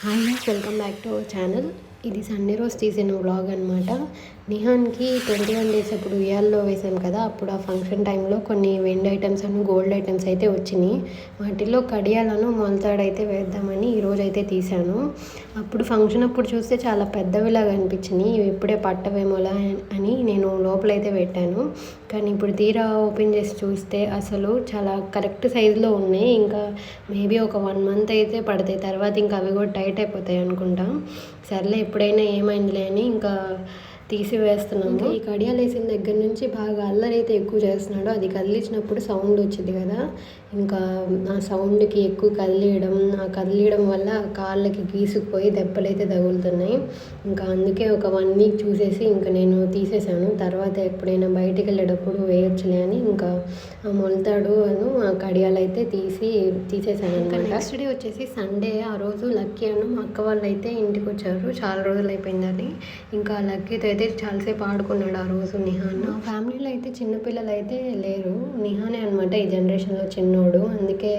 Hi guys, welcome back to our channel. ఇది Sunday రోజు తీసిన వ్లాగ్ అనమాట. నిహాన్కి 21 డేస్ అప్పుడు ఉయ్యాల్లో వేసాం కదా, అప్పుడు ఆ ఫంక్షన్ టైంలో కొన్ని వెండి ఐటమ్స్ అను గోల్డ్ ఐటమ్స్ అయితే వచ్చినాయి. వాటిలో కడియాలను మొలతాడైతే వేద్దామని ఈరోజు అయితే తీశాను. అప్పుడు ఫంక్షన్ అప్పుడు చూస్తే చాలా పెద్దవిలాగా అనిపించినాయి. ఇవి ఇప్పుడే పట్టవేమోలా అని నేను లోపలైతే పెట్టాను. కానీ ఇప్పుడు తీరా ఓపెన్ చేసి చూస్తే అసలు చాలా కరెక్ట్ సైజులో ఉన్నాయి. ఇంకా మేబీ ఒక 1 మంత్ అయితే పడతాయి. తర్వాత ఇంకా అవి కూడా టైట్ అయిపోతాయి అనుకుంటా. సర్లే ఎప్పుడైనా ఏమైందిలే అని ఇంకా తీసివేస్తున్నాము. ఈ కడియాలు వేసిన దగ్గర నుంచి బాగా అల్లరి అయితే ఎక్కువ చేస్తున్నాడు. అది కదిలించినప్పుడు సౌండ్ వచ్చింది కదా, ఇంకా ఆ సౌండ్కి ఎక్కువ కదిలియడం, ఆ కదిలియడం వల్ల కాళ్ళకి గీసుకుపోయి దెబ్బలు అయితే తగులుతున్నాయి. ఇంకా అందుకే ఒక 1 వీక్ చూసేసి ఇంకా నేను తీసేసాను. తర్వాత ఎప్పుడైనా బయటికి వెళ్ళేటప్పుడు వేయొచ్చులే అని ఇంకా ఆ మొలతాడు ఆ కడియాలు అయితే తీసేసాను. ఇంకా నెక్స్ట్ డే వచ్చేసి సండే. ఆ రోజు లక్కీ మా అక్క వాళ్ళు అయితే ఇంటికి వచ్చారు. చాలా రోజులు అయిపోయింది అది. ఇంకా లక్కీతో అయితే చాలాసేపు ఆడుకున్నాడు ఆ రోజు నిహాన్. మా ఫ్యామిలీలో అయితే చిన్నపిల్లలు అయితే లేరు, నిహానే అనమాట ఈ జనరేషన్లో చిన్నోడు. అందుకే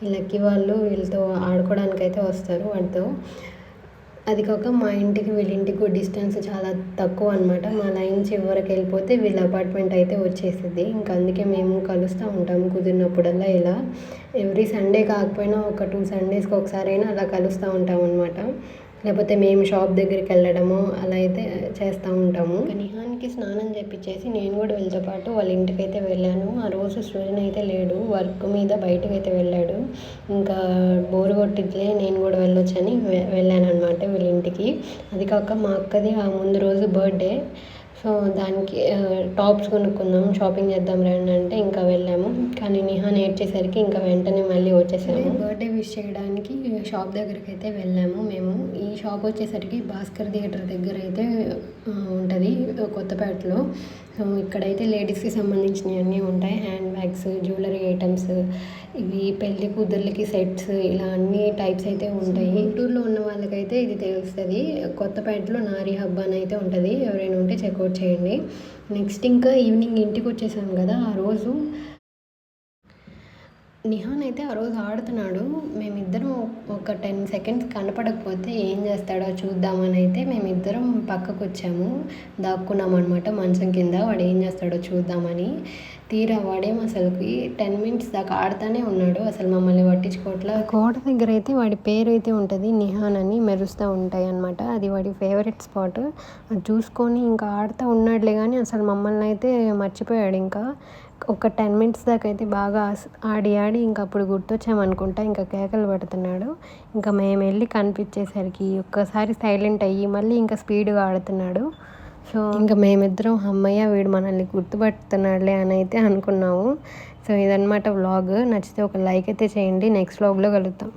ఈ లక్కీ వాళ్ళు వీళ్ళతో ఆడుకోవడానికి అయితే వస్తారు వాడితో. అది కాక మా ఇంటికి వీళ్ళ ఇంటికి డిస్టెన్స్ చాలా తక్కువ అనమాట. మా లైన్ చివరికి వెళ్ళిపోతే వీళ్ళ అపార్ట్మెంట్ అయితే వచ్చేసింది. ఇంకా అందుకే మేము కలుస్తూ ఉంటాము కుదిరినప్పుడల్లా. ఇలా ఎవ్రీ సండే కాకపోయినా ఒక 2 సండేస్కి ఒకసారి అయినా అలా కలుస్తూ ఉంటాం అనమాట. లేకపోతే మేము షాప్ దగ్గరికి వెళ్ళడము అలా అయితే చేస్తూ ఉంటాము. నిహాన్కి స్నానం చేపించేసి నేను కూడా వీళ్ళతో పాటు వాళ్ళ ఇంటికి అయితే వెళ్ళాను. ఆ రోజు సృజన్ అయితే లేడు, వర్క్ మీద బయటకు అయితే వెళ్ళాడు. ఇంకా బోరు కొట్టిద్లే నేను కూడా వెళ్ళొచ్చని వెళ్ళాను అనమాట వీళ్ళ ఇంటికి. అది కాక మా అక్కది ఆ ముందు రోజు బర్త్డే. సో దానికి టాప్స్ కొనుక్కుందాం, షాపింగ్ చేద్దాం రండి అంటే ఇంకా వెళ్ళాము. కానీ నిహాన్ ఏడ్చేసరికి ఇంకా వెంటనే మళ్ళీ వచ్చేసాము. బర్త్డే విష్ చేయడానికి షాప్ దగ్గరికి అయితే వెళ్ళాము మేము. ఈ షాప్ వచ్చేసరికి భాస్కర్ థియేటర్ దగ్గర అయితే ఉంటుంది కొత్తపేటలో. సో ఇక్కడైతే లేడీస్కి సంబంధించినవి అన్నీ ఉంటాయి. హ్యాండ్ బ్యాగ్స్, జ్యువెలరీ ఐటమ్స్, ఇవి పెళ్లి కూతుర్లకి సెట్స్, ఇలా అన్ని టైప్స్ అయితే ఉంటాయి. గుంటూరులో ఉన్న వాళ్ళకైతే ఇది తెలుస్తుంది. కొత్తపేటలో నారీ హబ్ అని అయితే ఉంటుంది. ఎవరైనా ఉంటే చెక్అవుట్ చేయండి. నెక్స్ట్ ఇంకా ఈవినింగ్ ఇంటికి వచ్చేసాం కదా, ఆ రోజు నిహాన్ అయితే ఆ రోజు ఆడుతున్నాడు. మేమిద్దరం ఒక 10 సెకండ్స్ కనపడకపోతే ఏం చేస్తాడో చూద్దామని అయితే మేమిద్దరం పక్కకు వచ్చాము, దాక్కున్నాం అనమాట మంచం కింద. వాడు ఏం చేస్తాడో చూద్దామని. తీరా వాడేం అసలుకి 10 మినిట్స్ దాకా ఆడుతూనే ఉన్నాడు. అసలు మమ్మల్ని పట్టించుకోవట్లా. గోడ దగ్గర అయితే వాడి పేరు అయితే ఉంటుంది, నిహాన్ అని మెరుస్తూ ఉంటాయి అనమాట. అది వాడి ఫేవరెట్ స్పాట్. అది చూసుకొని ఇంకా ఆడుతూ ఉన్నాడులే కానీ అసలు మమ్మల్ని అయితే మర్చిపోయాడు. ఇంకా ఒక 10 మినిట్స్ దాకా అయితే బాగా ఆడి ఇంకా అప్పుడు గుర్తొచ్చామనుకుంటా ఇంకా కేకలు పెడుతున్నాడు. ఇంకా మేము వెళ్ళి కనిపించేసరికి ఒక్కసారి సైలెంట్ అయ్యి మళ్ళీ ఇంకా స్పీడ్గా ఆడుతున్నాడు. సో ఇంకా మేమిద్దరం అమ్మయ్య వీడు మనల్ని గుర్తుపడుతున్నాడులే అని అయితే అనుకున్నాము. సో ఇదన్నమాట వ్లాగ్. నచ్చితే ఒక లైక్ అయితే చేయండి. నెక్స్ట్ వ్లాగ్లో కలుద్దాం.